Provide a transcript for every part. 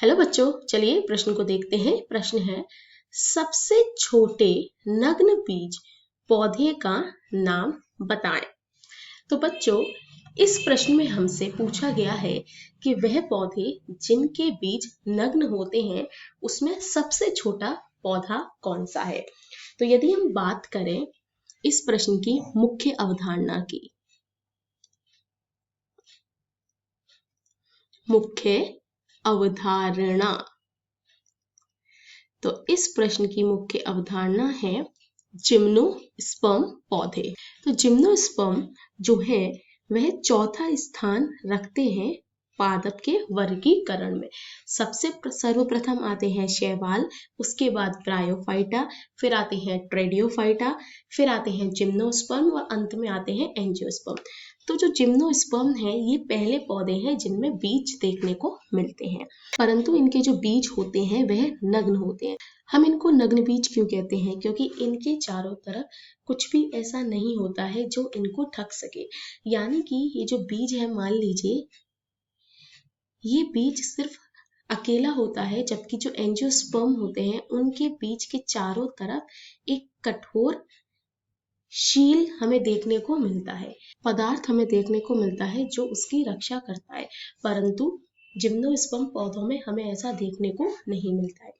Hello बच्चों, चलिए प्रश्न को देखते हैं। प्रश्न है, सबसे छोटे नग्न बीज पौधे का नाम बताएं। तो बच्चों, इस प्रश्न में हमसे पूछा गया है कि वह पौधे जिनके बीज नग्न होते हैं उसमें सबसे छोटा पौधा कौन सा है। तो यदि हम बात करें इस प्रश्न की मुख्य अवधारणा की, मुख्य अवधारणा, तो इस प्रश्न की मुख्य अवधारणा है जिम्नोस्पर्म पौधे। तो जिम्नोस्पर्म जो है वह चौथा स्थान रखते हैं पादप के वर्गीकरण में। सबसे सर्वप्रथम आते हैं शैवाल, उसके बाद ब्रायोफाइटा, फिर आते हैं ट्रेडियोफाइटा, फिर आते हैं जिम्नोस्पर्म और अंत में आते हैं एंजियोस्पर्म। तो जो जिम्नोस्पर्म है ये पहले पौधे हैं जिनमें बीज देखने को मिलते हैं, परंतु इनके जो बीज होते हैं वह नग्न होते हैं। हम इनको नग्न बीज क्यों कहते हैं? क्योंकि इनके चारों तरफ कुछ भी ऐसा नहीं होता है जो इनको ढक सके। यानी कि ये जो बीज है, मान लीजिए ये बीज सिर्फ अकेला होता है, जबकि जो एंजियोस्पर्म होते हैं उनके बीज के चारों तरफ एक कठोर शील हमें देखने को मिलता है, पदार्थ हमें देखने को मिलता है जो उसकी रक्षा करता है, परंतु जिम्नोस्पर्म पौधों में हमें ऐसा देखने को नहीं मिलता है।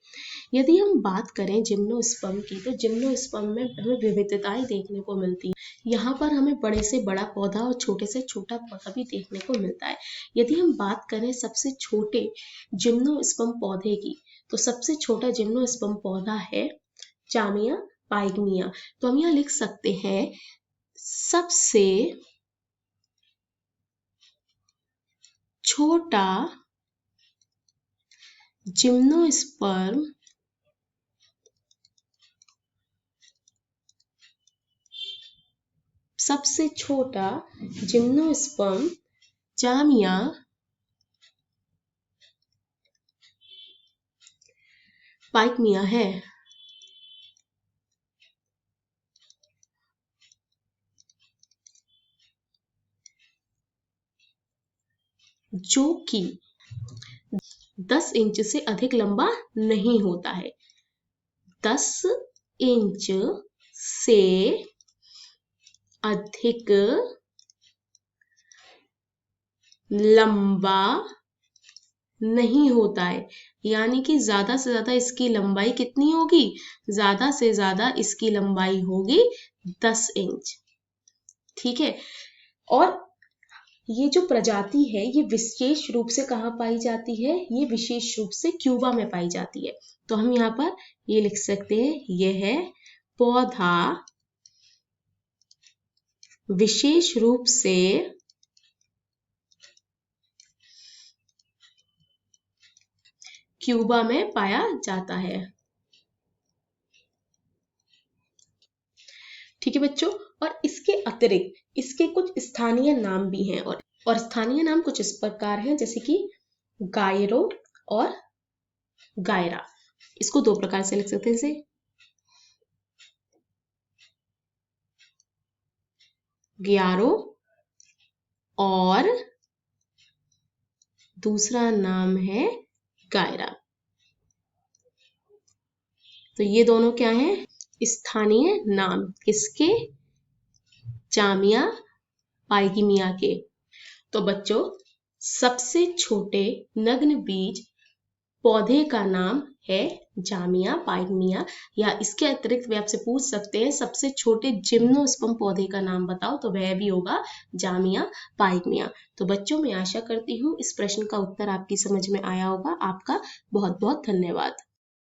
यदि हम बात करें जिम्नोस्पर्म की, तो जिम्नोस्पर्म में हमें विविधताएं देखने को मिलती है। यहाँ पर हमें बड़े से बड़ा पौधा और छोटे से छोटा पौधा भी देखने को मिलता है। यदि हम बात करें सबसे छोटे जिम्नोस्पर्म पौधे की, तो सबसे छोटा जिम्नोस्पर्म पौधा है जामिया पाइगमिया। तो हम यहाँ लिख सकते हैं सबसे छोटा जिम्नोस्पर्म सबसे छोटा जिम्नोस्पर्म जामिया पाइगमिया है। जो कि 10 इंच से अधिक लंबा नहीं होता है। 10 इंच से अधिक लंबा नहीं होता है, यानी कि ज्यादा से ज्यादा इसकी लंबाई कितनी होगी? ज्यादा से ज्यादा इसकी लंबाई होगी 10 इंच। ठीक है। और ये जो प्रजाति है ये विशेष रूप से कहाँ पाई जाती है? ये विशेष रूप से क्यूबा में पाई जाती है। तो हम यहाँ पर ये लिख सकते हैं, यह है पौधा विशेष रूप से क्यूबा में पाया जाता है। ठीक है बच्चों, और इसके अतिरिक्त इसके कुछ स्थानीय नाम भी हैं, और स्थानीय नाम कुछ इस प्रकार हैं, जैसे कि गायरो और गायरा। इसको दो प्रकार से लिख सकते हैं, जैसे ग्यारो और दूसरा नाम है गायरा। तो ये दोनों क्या हैं? स्थानीय नाम किसके? जामिया पाइगमिया के। तो बच्चों, सबसे छोटे नग्न बीज पौधे का नाम है जामिया पाइगमिया, या इसके अतिरिक्त वे आपसे पूछ सकते हैं सबसे छोटे जिम्नोस्पर्म पौधे का नाम बताओ, तो वह भी होगा जामिया पाइगमिया। तो बच्चों, मैं आशा करती हूँ इस प्रश्न का उत्तर आपकी समझ में आया होगा। आपका बहुत बहुत धन्यवाद।